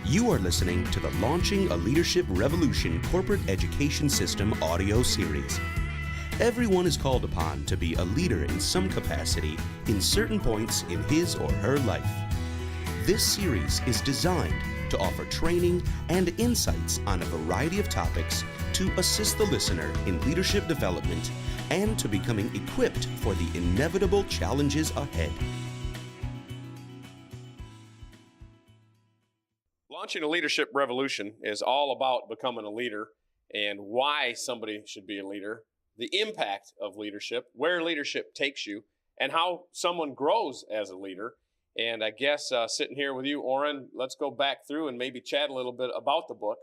You are listening to the Launching a Leadership Revolution Corporate Education System audio series. Everyone is called upon to be a leader in some capacity in certain points in his or her life. This series is designed to offer training and insights on a variety of topics to assist the listener in leadership development and to becoming equipped for the inevitable challenges ahead. Launching a leadership revolution is all about becoming a leader and why somebody should be a leader, the impact of leadership, where leadership takes you, and how someone grows as a leader. And I guess sitting here with you, Orrin, let's go back through and maybe chat a little bit about the book,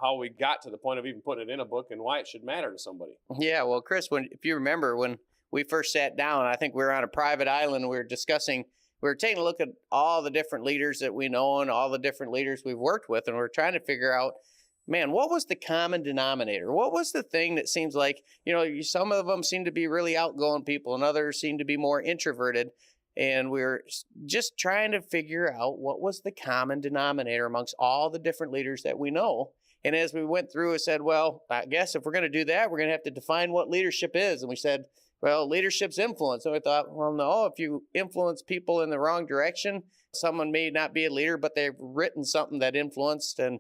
how we got to the point of even putting it in a book and why it should matter to somebody. Yeah, well, Chris, if you remember when we first sat down, I think we were on a private island, we were taking a look at all the different leaders that we know and all the different leaders we've worked with, and we're trying to figure out, man, what was the common denominator? What was the thing that seems like, some of them seem to be really outgoing people and others seem to be more introverted. And we're just trying to figure out what was the common denominator amongst all the different leaders that we know. And as we went through, I said, well, I guess if we're going to do that, we're going to have to define what leadership is. And we said, well, leadership's influence. And we thought, well, no, if you influence people in the wrong direction, someone may not be a leader, but they've written something that influenced. And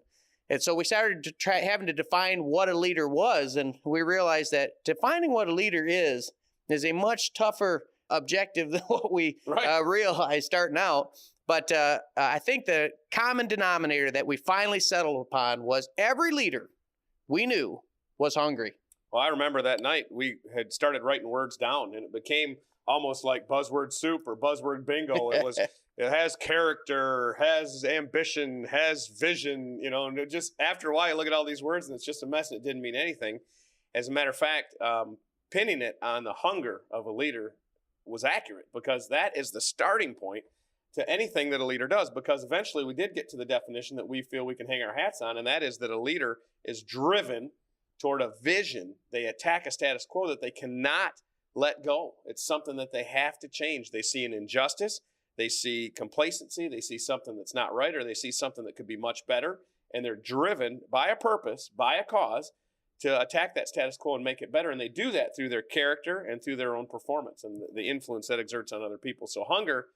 so we started to having to define what a leader was. And we realized that defining what a leader is a much tougher objective than what we realized starting out. But I think the common denominator that we finally settled upon was every leader we knew was hungry. Well, I remember that night we had started writing words down, and it became almost like buzzword soup or buzzword bingo. It has character, has ambition, has vision, and it just after a while you look at all these words and it's just a mess and it didn't mean anything. As a matter of fact, pinning it on the hunger of a leader was accurate, because that is the starting point to anything that a leader does, because eventually we did get to the definition that we feel we can hang our hats on, and that is that a leader is driven toward a vision. They attack a status quo that they cannot let go. It's something that they have to change. They see an injustice, they see complacency, they see something that's not right, or they see something that could be much better, and they're driven by a purpose, by a cause, to attack that status quo and make it better. And they do that through their character and through their own performance and the influence that exerts on other people. So hunger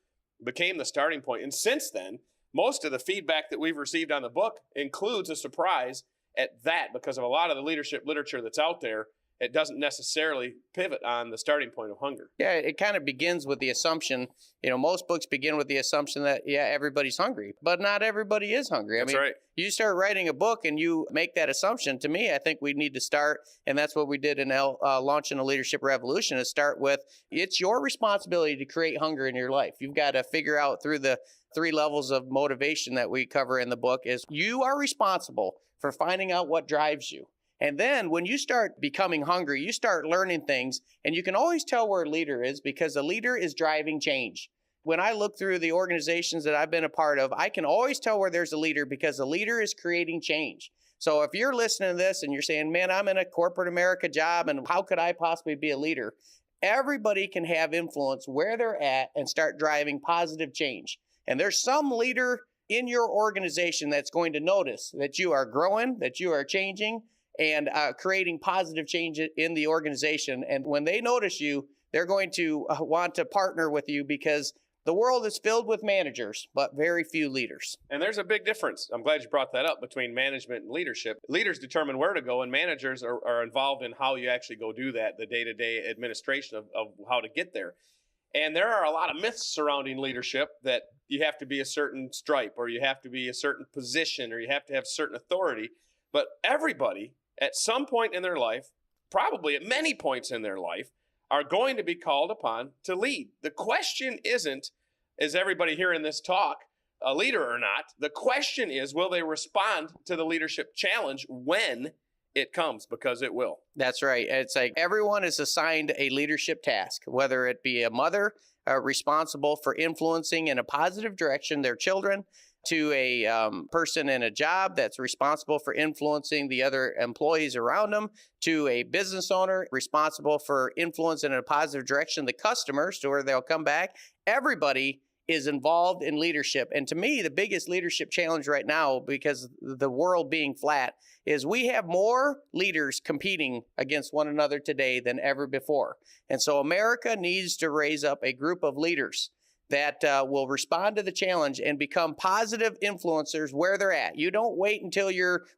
became the starting point. And since then, most of the feedback that we've received on the book includes a surprise at that, because of a lot of the leadership literature that's out there. It doesn't necessarily pivot on the starting point of hunger. Yeah, it kind of begins with the assumption, most books begin with the assumption that, everybody's hungry, but not everybody is hungry. That's right. You start writing a book and you make that assumption. To me, I think we need to start, and that's what we did in Launching a Leadership Revolution, is start with, it's your responsibility to create hunger in your life. You've got to figure out through the 3 levels of motivation that we cover in the book is you are responsible for finding out what drives you. And then when you start becoming hungry, you start learning things, and you can always tell where a leader is, because a leader is driving change. When I look through the organizations that I've been a part of, I can always tell where there's a leader, because a leader is creating change. So if you're listening to this and you're saying, man, I'm in a corporate America job, and how could I possibly be a leader? Everybody can have influence where they're at and start driving positive change. And there's some leader in your organization that's going to notice that you are growing, that you are changing, and creating positive change in the organization. And when they notice you, they're going to want to partner with you, because the world is filled with managers, but very few leaders. And there's a big difference. I'm glad you brought that up, between management and leadership. Leaders determine where to go, and managers are involved in how you actually go do that, the day-to-day administration of how to get there. And there are a lot of myths surrounding leadership, that you have to be a certain stripe, or you have to be a certain position, or you have to have certain authority. But everybody, at some point in their life, probably at many points in their life, are going to be called upon to lead. The question isn't, is everybody hearing this talk a leader or not? The question is, will they respond to the leadership challenge when it comes? Because it will. That's right. It's like everyone is assigned a leadership task, whether it be a mother responsible for influencing in a positive direction their children, to a person in a job that's responsible for influencing the other employees around them, to a business owner responsible for influencing in a positive direction the customers to where they'll come back. Everybody is involved in leadership. And to me, the biggest leadership challenge right now, because the world being flat, is we have more leaders competing against one another today than ever before. And so America needs to raise up a group of leaders that will respond to the challenge and become positive influencers where they're at. You don't wait until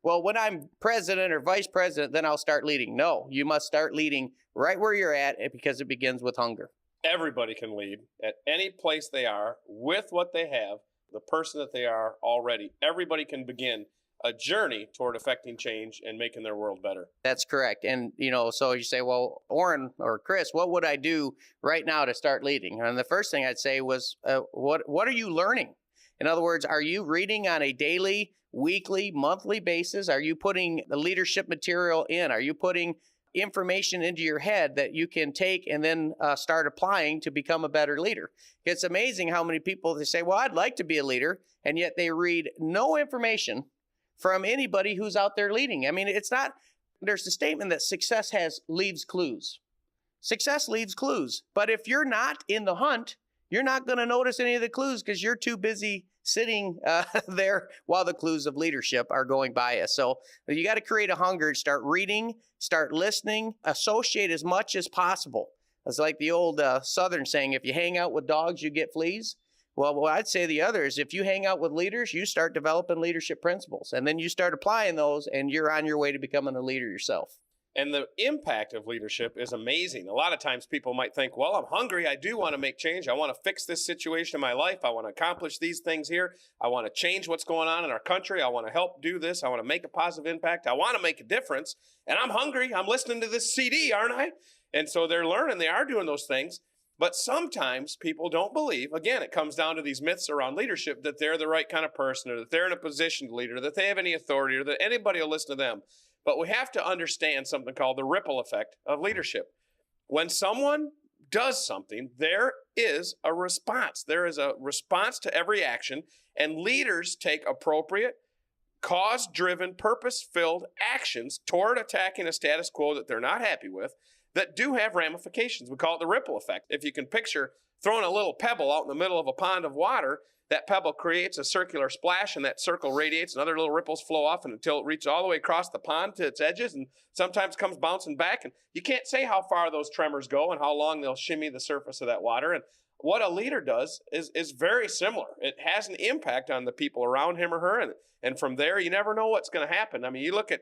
when I'm president or vice president, then I'll start leading. No, you must start leading right where you're at, because it begins with hunger. Everybody can lead at any place they are with what they have, the person that they are already. Everybody can begin a journey toward affecting change and making their world better. That's correct. And, so you say, well, Orrin or Chris, what would I do right now to start leading? And the first thing I'd say was, what are you learning? In other words, are you reading on a daily, weekly, monthly basis? Are you putting the leadership material in? Are you putting information into your head that you can take and then start applying to become a better leader? It's amazing how many people, they say, well, I'd like to be a leader, and yet they read no information from anybody who's out there leading. I mean, there's a statement that success leaves clues. Success leaves clues. But if you're not in the hunt, you're not going to notice any of the clues because you're too busy sitting there while the clues of leadership are going by us. So you got to create a hunger, start reading, start listening, associate as much as possible. It's like the old Southern saying, if you hang out with dogs, you get fleas. Well, what I'd say the other is, if you hang out with leaders, you start developing leadership principles, and then you start applying those, and you're on your way to becoming a leader yourself. And the impact of leadership is amazing. A lot of times people might think, well, I'm hungry. I do want to make change. I want to fix this situation in my life. I want to accomplish these things here. I want to change what's going on in our country. I want to help do this. I want to make a positive impact. I want to make a difference. And I'm hungry. I'm listening to this CD, aren't I? And so they're learning. They are doing those things. But sometimes people don't believe, again, it comes down to these myths around leadership, that they're the right kind of person, or that they're in a position to lead, or that they have any authority, or that anybody will listen to them. But we have to understand something called the ripple effect of leadership. When someone does something, there is a response. There is a response to every action, and leaders take appropriate, cause-driven, purpose-filled actions toward attacking a status quo that they're not happy with, that do have ramifications. We call it the ripple effect. If you can picture throwing a little pebble out in the middle of a pond of water, that pebble creates a circular splash, and that circle radiates, and other little ripples flow off until it reaches all the way across the pond to its edges, and sometimes comes bouncing back. And you can't say how far those tremors go and how long they'll shimmy the surface of that water. And what a leader does is very similar. It has an impact on the people around him or her, and from there, you never know what's going to happen. I mean, you look at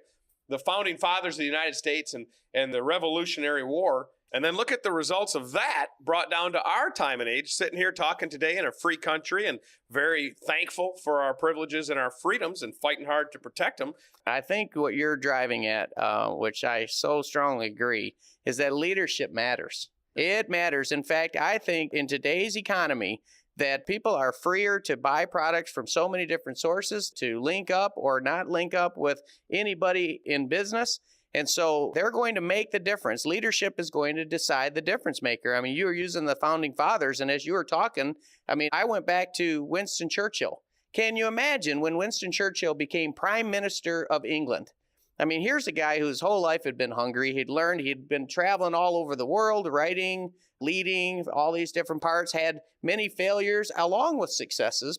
the founding fathers of the United States and the Revolutionary War, and then look at the results of that brought down to our time and age, sitting here talking today in a free country and very thankful for our privileges and our freedoms and fighting hard to protect them. I think what you're driving at, which I so strongly agree, is that leadership matters. It matters. In fact, I think in today's economy, that people are freer to buy products from so many different sources, to link up or not link up with anybody in business. And so they're going to make the difference. Leadership is going to decide the difference maker. I mean, you were using the founding fathers, and as you were talking, I went back to Winston Churchill. Can you imagine when Winston Churchill became Prime Minister of England? I mean, here's a guy whose whole life had been hungry. He'd been traveling all over the world, writing, leading, all these different parts, had many failures along with successes.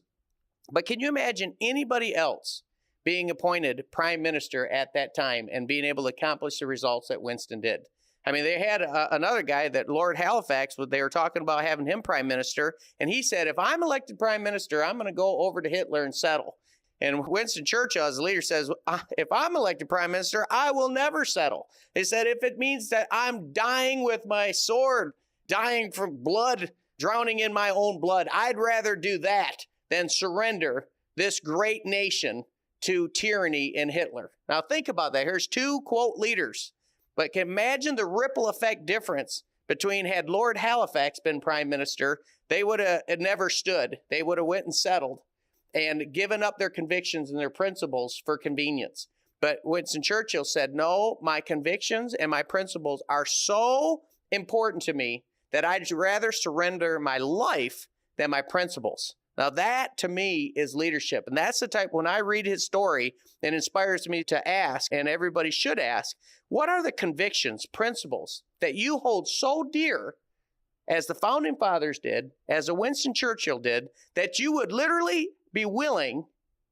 But can you imagine anybody else being appointed prime minister at that time and being able to accomplish the results that Winston did? I mean, they had another guy, that Lord Halifax, they were talking about having him prime minister, and he said, if I'm elected prime minister, I'm going to go over to Hitler and settle. And Winston Churchill, as a leader, says, if I'm elected prime minister, I will never settle. He said, if it means that I'm dying with my sword, dying from blood, drowning in my own blood, I'd rather do that than surrender this great nation to tyranny and Hitler. Now think about that. Here's two, quote, leaders. But can imagine the ripple effect difference between, had Lord Halifax been prime minister, they would have never stood. They would have went and settled and given up their convictions and their principles for convenience. But Winston Churchill said, no, my convictions and my principles are so important to me that I'd rather surrender my life than my principles. Now that, to me, is leadership. And that's the type, when I read his story, it inspires me to ask, and everybody should ask, what are the convictions, principles that you hold so dear as the founding fathers did, as a Winston Churchill did, that you would literally be willing,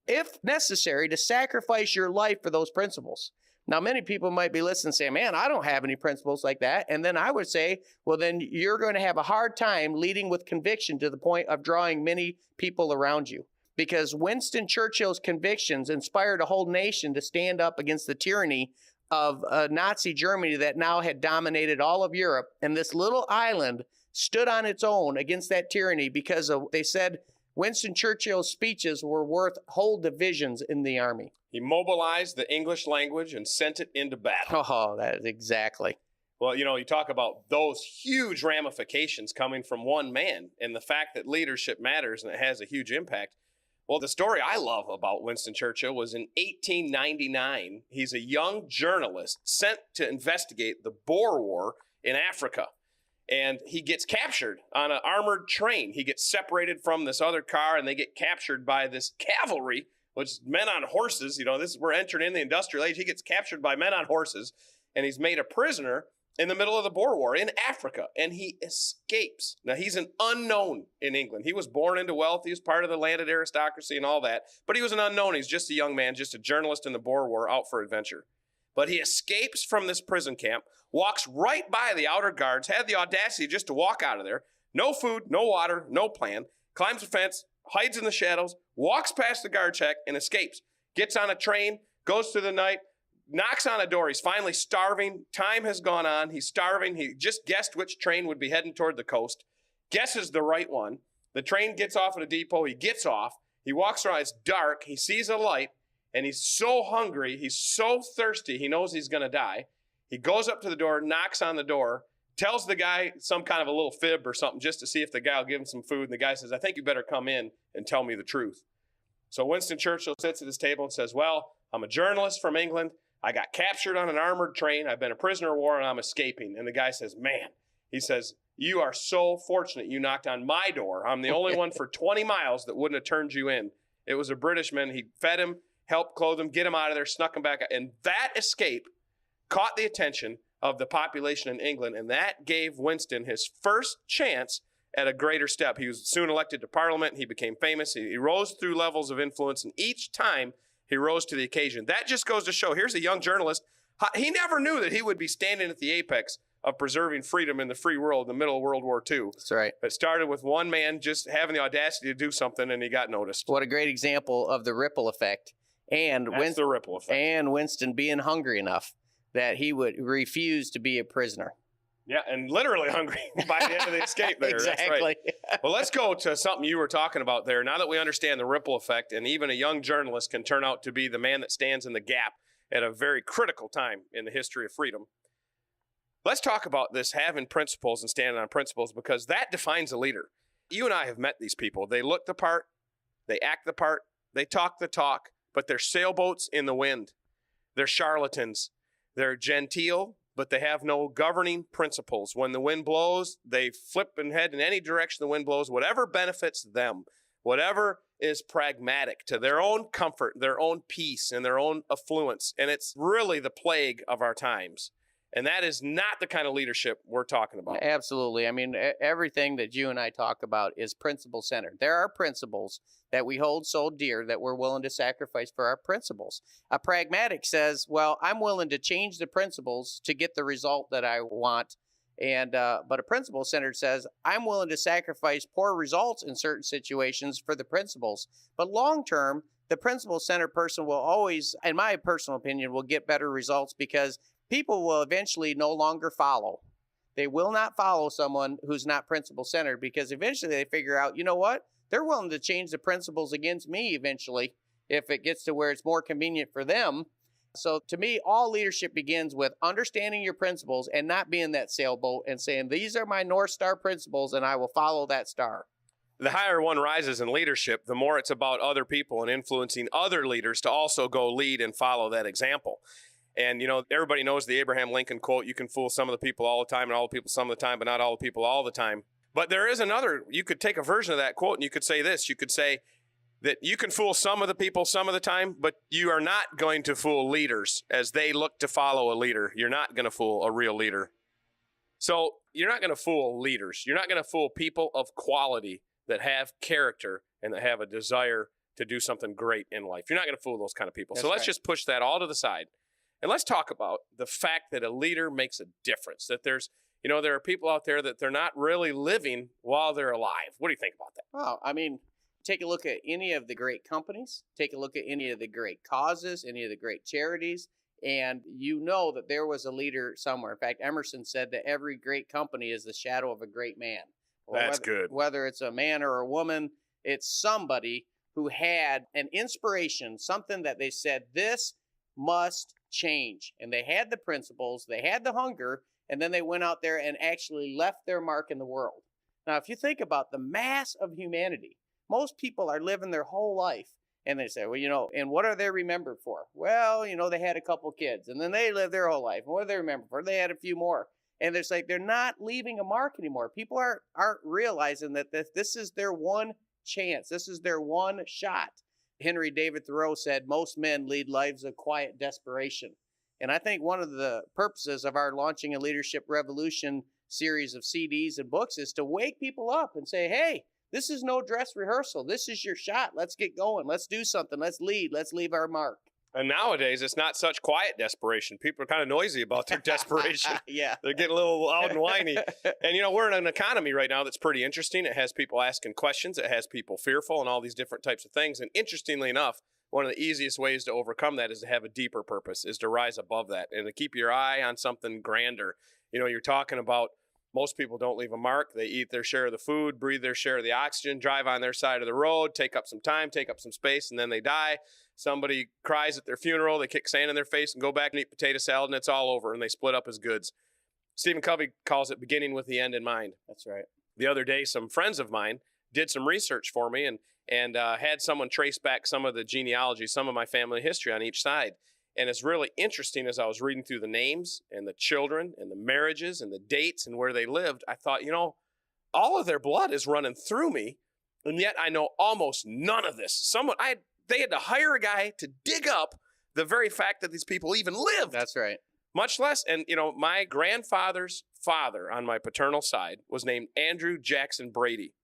if necessary, to sacrifice your life for those principles. Now, many people might be listening and say, man, I don't have any principles like that. And then I would say, well, then you're going to have a hard time leading with conviction to the point of drawing many people around you. Because Winston Churchill's convictions inspired a whole nation to stand up against the tyranny of Nazi Germany that now had dominated all of Europe. And this little island stood on its own against that tyranny because they said Winston Churchill's speeches were worth whole divisions in the army. He mobilized the English language and sent it into battle. Oh, that is exactly. Well, you talk about those huge ramifications coming from one man and the fact that leadership matters and it has a huge impact. Well, the story I love about Winston Churchill was in 1899. He's a young journalist sent to investigate the Boer War in Africa. And he gets captured on an armored train. He gets separated from this other car and they get captured by this cavalry, which is men on horses. We're entering in the industrial age. He gets captured by men on horses and he's made a prisoner in the middle of the Boer War in Africa, and he escapes. Now, he's an unknown in England. He was born into wealth. He was part of the landed aristocracy and all that, but he was an unknown. He's just a young man, just a journalist in the Boer War out for adventure. But he escapes from this prison camp, walks right by the outer guards, had the audacity just to walk out of there. No food, no water, no plan. Climbs a fence, hides in the shadows, walks past the guard check, and escapes. Gets on a train, goes through the night, knocks on a door. He's finally starving. Time has gone on. He's starving. He just guessed which train would be heading toward the coast. Guesses the right one. The train gets off at a depot. He gets off. He walks around. It's dark. He sees a light, and he's so hungry. He's so thirsty. He knows he's going to die. He goes up to the door, knocks on the door, tells the guy some kind of a little fib or something just to see if the guy will give him some food. And the guy says, I think you better come in and tell me the truth. So Winston Churchill sits at his table and says, well, I'm a journalist from England. I got captured on an armored train. I've been a prisoner of war and I'm escaping. And the guy says, man, he says, you are so fortunate you knocked on my door. I'm the only one for 20 miles that wouldn't have turned you in. It was a Britishman. He fed him, helped clothe him, get him out of there, snuck him back. And that escape caught the attention of the population in England. And that gave Winston his first chance at a greater step. He was soon elected to Parliament. He became famous. He rose through levels of influence. And each time he rose to the occasion. That just goes to show, here's a young journalist. He never knew that he would be standing at the apex of preserving freedom in the free world in the middle of World War II. That's right. It started with one man just having the audacity to do something, and he got noticed. What a great example of the ripple effect. And That's the ripple effect. And Winston being hungry enough that he would refuse to be a prisoner. Yeah, and literally hungry by the end of the escape there. Exactly. That's right. Well, let's go to something you were talking about there. Now that we understand the ripple effect, and even a young journalist can turn out to be the man that stands in the gap at a very critical time in the history of freedom. Let's talk about this having principles and standing on principles, because that defines a leader. You and I have met these people. They look the part, they act the part, they talk the talk, but they're sailboats in the wind. They're charlatans. They're genteel, but they have no governing principles. When the wind blows, they flip and head in any direction the wind blows, whatever benefits them, whatever is pragmatic to their own comfort, their own peace, and their own affluence. And it's really the plague of our times. And that is not the kind of leadership we're talking about. Absolutely. I mean, everything that you and I talk about is principle centered. There are principles that we hold so dear that we're willing to sacrifice for our principles. A pragmatic says, well, I'm willing to change the principles to get the result that I want. And but a principle centered says, I'm willing to sacrifice poor results in certain situations for the principles. But long term, the principle centered person will always, in my personal opinion, will get better results, because people will eventually no longer follow. They will not follow someone who's not principle-centered, because eventually they figure out, you know what? They're willing to change the principles against me eventually if it gets to where it's more convenient for them. So to me, all leadership begins with understanding your principles and not being that sailboat and saying, these are my North Star principles and I will follow that star. The higher one rises in leadership, the more it's about other people and influencing other leaders to also go lead and follow that example. And, you know, everybody knows the Abraham Lincoln quote, you can fool some of the people all the time and all the people some of the time, but not all the people all the time. But there is another, you could take a version of that quote and you could say this, you could say that you can fool some of the people some of the time, but you are not going to fool leaders as they look to follow a leader. You're not going to fool a real leader. So you're not going to fool leaders. You're not going to fool people of quality that have character and that have a desire to do something great in life. You're not going to fool those kind of people. That's so let's right. just push that all to the side. And let's talk about the fact that a leader makes a difference, that there's, there are people out there that they're not really living while they're alive. What do you think about that? Well, I mean, take a look at any of the great companies, take a look at any of the great causes, any of the great charities, and you know that there was a leader somewhere. In fact, Emerson said that every great company is the shadow of a great man. That's good. Whether it's a man or a woman, it's somebody who had an inspiration, something that they said, this must change. And they had the principles, they had the hunger, and then they went out there and actually left their mark in the world. Now, if you think about the mass of humanity, most people are living their whole life. And they say, well, and what are they remembered for? Well, they had a couple kids, and then they lived their whole life. And what are they remembered for? They had a few more. And it's like they're not leaving a mark anymore. People aren't realizing that this is their one chance. This is their one shot. Henry David Thoreau said, most men lead lives of quiet desperation. And I think one of the purposes of our Launching a Leadership Revolution series of CDs and books is to wake people up and say, hey, this is no dress rehearsal. This is your shot. Let's get going. Let's do something. Let's lead. Let's leave our mark. And nowadays, it's not such quiet desperation. People are kind of noisy about their desperation. Yeah. They're getting a little loud and whiny. And, we're in an economy right now that's pretty interesting. It has people asking questions. It has people fearful and all these different types of things. And interestingly enough, one of the easiest ways to overcome that is to have a deeper purpose, is to rise above that and to keep your eye on something grander. You're talking about most people don't leave a mark. They eat their share of the food, breathe their share of the oxygen, drive on their side of the road, take up some time, take up some space, and then they die. Somebody cries at their funeral, they kick sand in their face and go back and eat potato salad, and it's all over, and they split up as goods. Stephen Covey calls it beginning with the end in mind. That's right. The other day, some friends of mine did some research for me and had someone trace back some of the genealogy, some of my family history on each side. And it's really interesting as I was reading through the names and the children and the marriages and the dates and where they lived, I thought, all of their blood is running through me, and yet I know almost none of this. They had to hire a guy to dig up the very fact that these people even lived. That's right. Much less, and my grandfather's father on my paternal side was named Andrew Jackson Brady.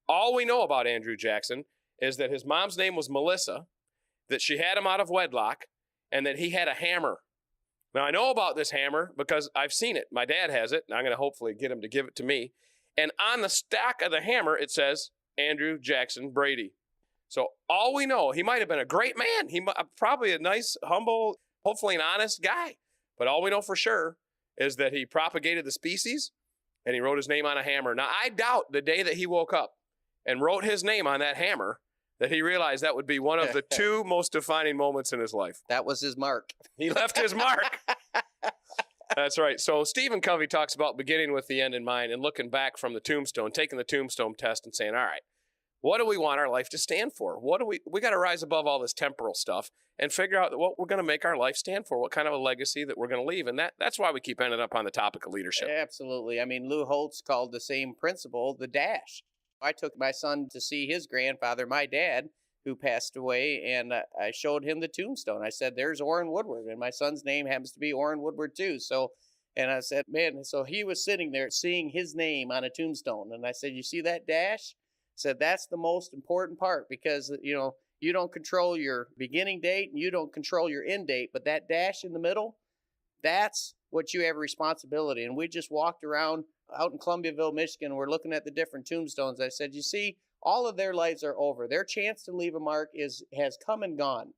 All we know about Andrew Jackson is that his mom's name was Melissa, that she had him out of wedlock, and that he had a hammer. Now, I know about this hammer because I've seen it. My dad has it, and I'm going to hopefully get him to give it to me. And on the stack of the hammer, it says Andrew Jackson Brady. So all we know, he might have been a great man. Probably a nice, humble, hopefully an honest guy. But all we know for sure is that he propagated the species, and he wrote his name on a hammer. Now, I doubt the day that he woke up and wrote his name on that hammer that he realized that would be one of the two most defining moments in his life. That was his mark. He left his mark. That's right. So Stephen Covey talks about beginning with the end in mind and looking back from the tombstone, taking the tombstone test and saying, all right, what do we want our life to stand for? We got to rise above all this temporal stuff and figure out what we're going to make our life stand for, what kind of a legacy that we're going to leave. And that's why we keep ending up on the topic of leadership. Absolutely. I mean, Lou Holtz called the same principle the dash. I took my son to see his grandfather, my dad, who passed away, and I showed him the tombstone. I said, there's Orrin Woodward, and my son's name happens to be Orrin Woodward too. And I said, man, so he was sitting there seeing his name on a tombstone. And I said, you see that dash? I said, that's the most important part because, you don't control your beginning date and you don't control your end date, but that dash in the middle, that's what you have responsibility. And we just walked around out in Columbiaville, Michigan. We're looking at the different tombstones. I said, you see, all of their lives are over. Their chance to leave a mark has come and gone.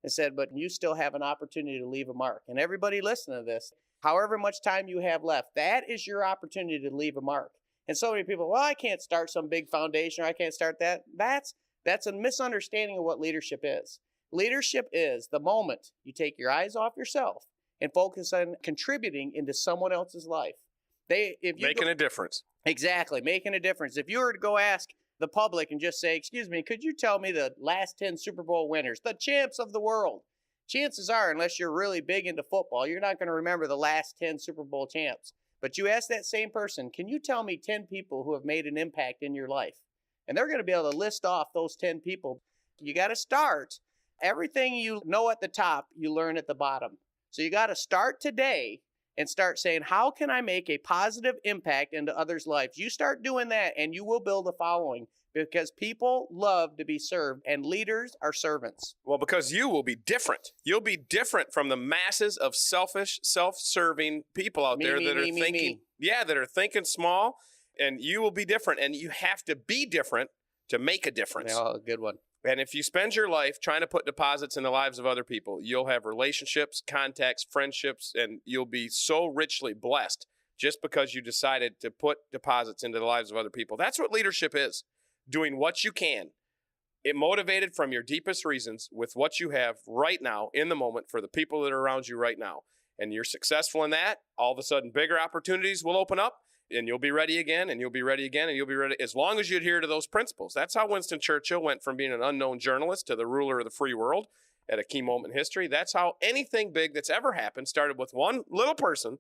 I said, but you still have an opportunity to leave a mark. And everybody listening to this, however much time you have left, that is your opportunity to leave a mark. And so many people, well, I can't start some big foundation, or I can't start that. That's a misunderstanding of what leadership is. Leadership is the moment you take your eyes off yourself and focus on contributing into someone else's life. Making a difference. Exactly, making a difference. If you were to go ask the public and just say, excuse me, could you tell me the last 10 Super Bowl winners, the champs of the world? Chances are, unless you're really big into football, you're not going to remember the last 10 Super Bowl champs. But you ask that same person, can you tell me 10 people who have made an impact in your life? And they're going to be able to list off those 10 people. You got to start. Everything you know at the top, you learn at the bottom. So you got to start today and start saying, how can I make a positive impact into others' lives? You start doing that and you will build a following, because people love to be served and leaders are servants. Well, because you will be different. You'll be different from the masses of selfish, self-serving people out there that are thinking, that are thinking small, and you will be different. And you have to be different to make a difference. Oh, good one. And if you spend your life trying to put deposits in the lives of other people, you'll have relationships, contacts, friendships, and you'll be so richly blessed just because you decided to put deposits into the lives of other people. That's what leadership is. Doing what you can, it motivated from your deepest reasons with what you have right now in the moment for the people that are around you right now. And you're successful in that, all of a sudden bigger opportunities will open up and you'll be ready again and you'll be ready again and you'll be ready as long as you adhere to those principles. That's how Winston Churchill went from being an unknown journalist to the ruler of the free world at a key moment in history. That's how anything big that's ever happened started with one little person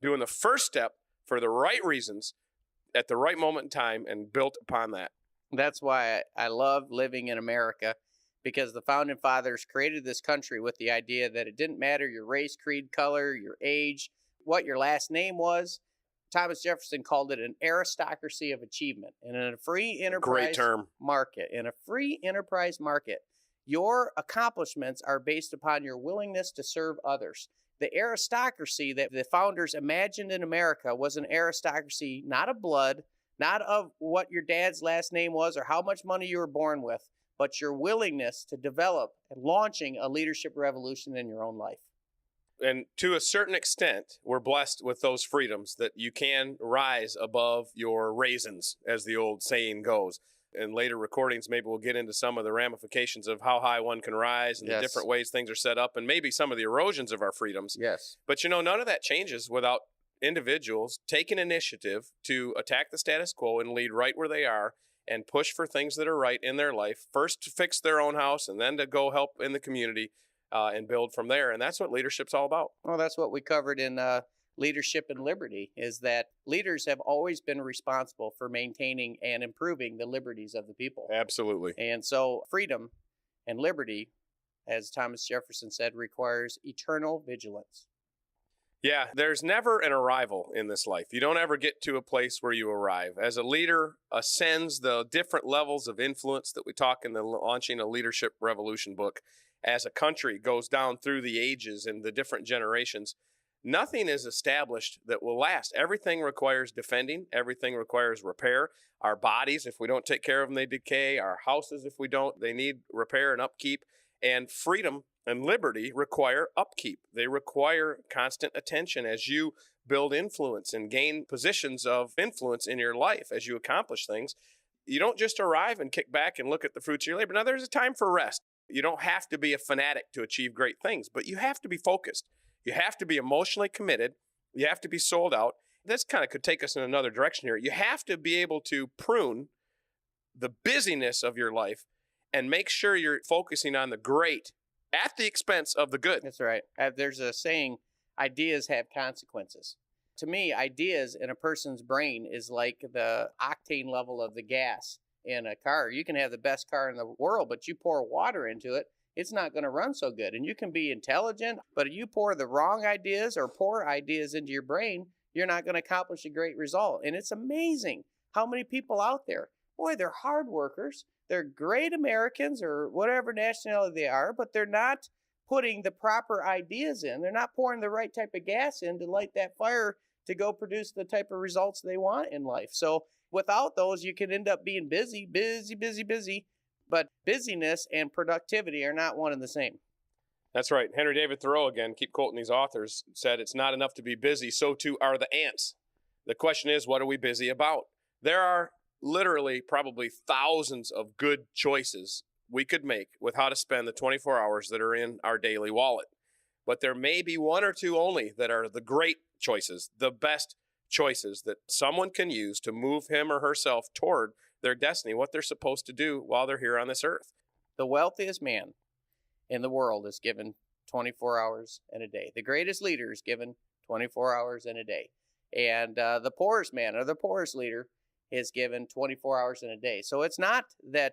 doing the first step for the right reasons at the right moment in time and built upon that. That's why I love living in America, because the founding fathers created this country with the idea that it didn't matter your race, creed, color, your age, what your last name was. Thomas Jefferson called it an aristocracy of achievement. And in a free enterprise market, your accomplishments are based upon your willingness to serve others. The aristocracy that the founders imagined in America was an aristocracy not of blood, not of what your dad's last name was or how much money you were born with, but your willingness to develop and launching a leadership revolution in your own life. And to a certain extent, we're blessed with those freedoms that you can rise above your raisins, as the old saying goes. In later recordings, maybe we'll get into some of the ramifications of how high one can rise and the different ways things are set up and maybe some of the erosions of our freedoms. Yes. But, none of that changes without individuals taking initiative to attack the status quo and lead right where they are and push for things that are right in their life, first to fix their own house and then to go help in the community and build from there. And that's what leadership's all about. Well, that's what we covered in Leadership and Liberty, is that leaders have always been responsible for maintaining and improving the liberties of the people. Absolutely. And so freedom and liberty, as Thomas Jefferson said, requires eternal vigilance. Yeah, there's never an arrival in this life. You don't ever get to a place where you arrive. As a leader ascends the different levels of influence that we talk in the Launching a Leadership Revolution book, as a country goes down through the ages and the different generations, nothing is established that will last. Everything requires defending. Everything requires repair. Our bodies, if we don't take care of them, they decay. Our houses, if we don't, they need repair and upkeep. And freedom and liberty require upkeep. They require constant attention as you build influence and gain positions of influence in your life as you accomplish things. You don't just arrive and kick back and look at the fruits of your labor. Now, there's a time for rest. You don't have to be a fanatic to achieve great things, but you have to be focused. You have to be emotionally committed. You have to be sold out. This kind of could take us in another direction here. You have to be able to prune the busyness of your life and make sure you're focusing on the great at the expense of the good. That's right. There's a saying, ideas have consequences. To me, ideas in a person's brain is like the octane level of the gas in a car. You can have the best car in the world, but you pour water into it, it's not going to run so good. And you can be intelligent, but if you pour the wrong ideas or poor ideas into your brain, you're not going to accomplish a great result. And it's amazing how many people out there, boy, they're hard workers. They're great Americans or whatever nationality they are, but they're not putting the proper ideas in. They're not pouring the right type of gas in to light that fire to go produce the type of results they want in life. So without those, you can end up being busy. But busyness and productivity are not one and the same. That's right. Henry David Thoreau, again, keep quoting these authors, said it's not enough to be busy, so too are the ants. The question is, what are we busy about? There are literally probably thousands of good choices we could make with how to spend the 24 hours that are in our daily wallet. But there may be one or two only that are the great choices, the best choices that someone can use to move him or herself toward their destiny, what they're supposed to do while they're here on this earth. The wealthiest man in the world is given 24 hours in a day. The greatest leader is given 24 hours in a day. And the poorest man or the poorest leader is given 24 hours in a day. So it's not that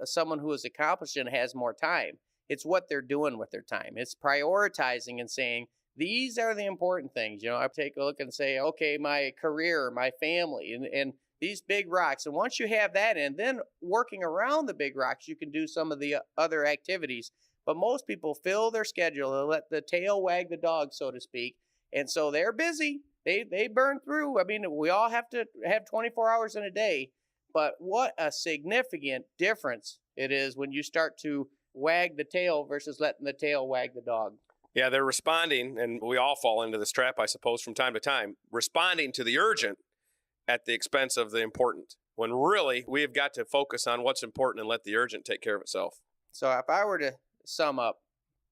someone who is accomplished and has more time. It's what they're doing with their time. It's prioritizing and saying, These are the important things. I take a look and say, okay, my career, my family, and these big rocks. And once you have that in, then working around the big rocks, you can do some of the other activities. But most people fill their schedule and let the tail wag the dog, so to speak. And so they're busy. They burn through. I mean, we all have to have 24 hours in a day. But what a significant difference it is when you start to wag the tail versus letting the tail wag the dog. Yeah, they're responding, and we all fall into this trap, I suppose, from time to time, responding to the urgent at the expense of the important, when really we have got to focus on what's important and let the urgent take care of itself. So if I were to sum up,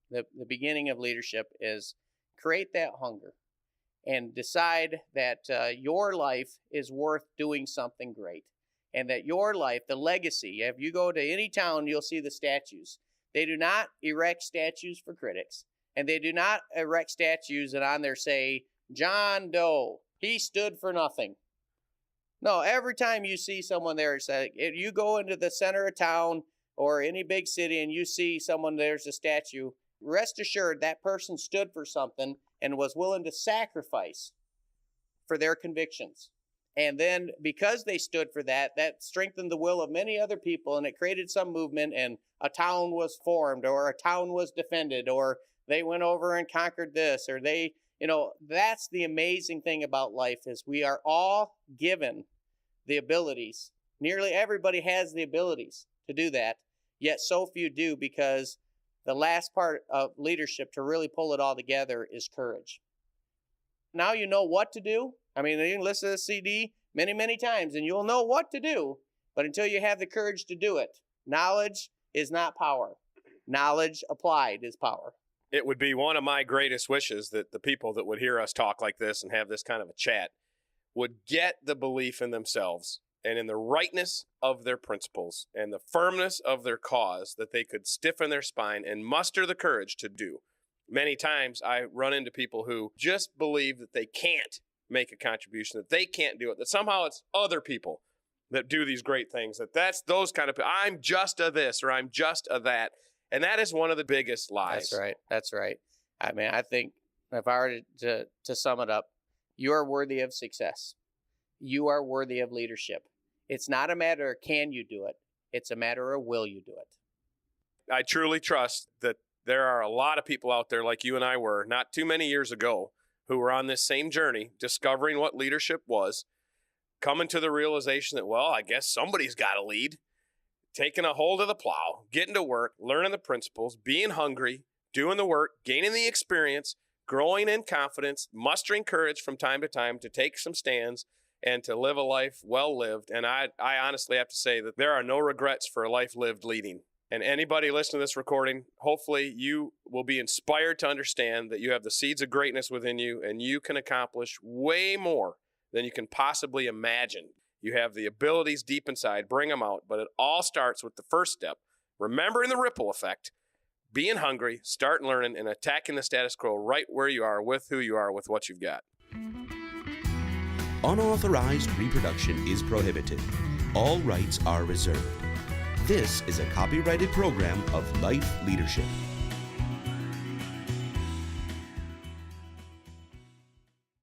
the beginning of leadership is create that hunger and decide that your life is worth doing something great, and that your life, the legacy, if you go to any town, you'll see the statues. They do not erect statues for critics, and they do not erect statues that on there say, John Doe, he stood for nothing. No, every time you see someone there, it's like, if you go into the center of town or any big city and you see someone, there's a statue, rest assured that person stood for something and was willing to sacrifice for their convictions. And then because they stood for that, that strengthened the will of many other people, and it created some movement, and a town was formed, or a town was defended, or they went over and conquered this, or they, that's the amazing thing about life is we are all given the abilities. Nearly everybody has the abilities to do that, yet so few do, because the last part of leadership to really pull it all together is courage. Now you know what to do. I mean, you can listen to the CD many, many times, and you'll know what to do, but until you have the courage to do it, knowledge is not power. Knowledge applied is power. It would be one of my greatest wishes that the people that would hear us talk like this and have this kind of a chat would get the belief in themselves and in the rightness of their principles and the firmness of their cause that they could stiffen their spine and muster the courage to do. Many times I run into people who just believe that they can't make a contribution, that they can't do it, that somehow it's other people that do these great things, that's those kind of people. I'm just a this or I'm just a that. And that is one of the biggest lies. That's right. I mean, I think if I were to sum it up, you are worthy of success. You are worthy of leadership. It's not a matter of can you do it. It's a matter of will you do it. I truly trust that there are a lot of people out there like you and I were not too many years ago who were on this same journey, discovering what leadership was, coming to the realization that, well, I guess somebody's got to lead, taking a hold of the plow, getting to work, learning the principles, being hungry, doing the work, gaining the experience, growing in confidence, mustering courage from time to time to take some stands and to live a life well lived. And I honestly have to say that there are no regrets for a life lived leading. And anybody listening to this recording, hopefully you will be inspired to understand that you have the seeds of greatness within you and you can accomplish way more than you can possibly imagine. You have the abilities deep inside, bring them out, but it all starts with the first step, remembering the ripple effect, being hungry, start learning, and attacking the status quo right where you are, with who you are, with what you've got. Unauthorized reproduction is prohibited. All rights are reserved. This is a copyrighted program of Life Leadership.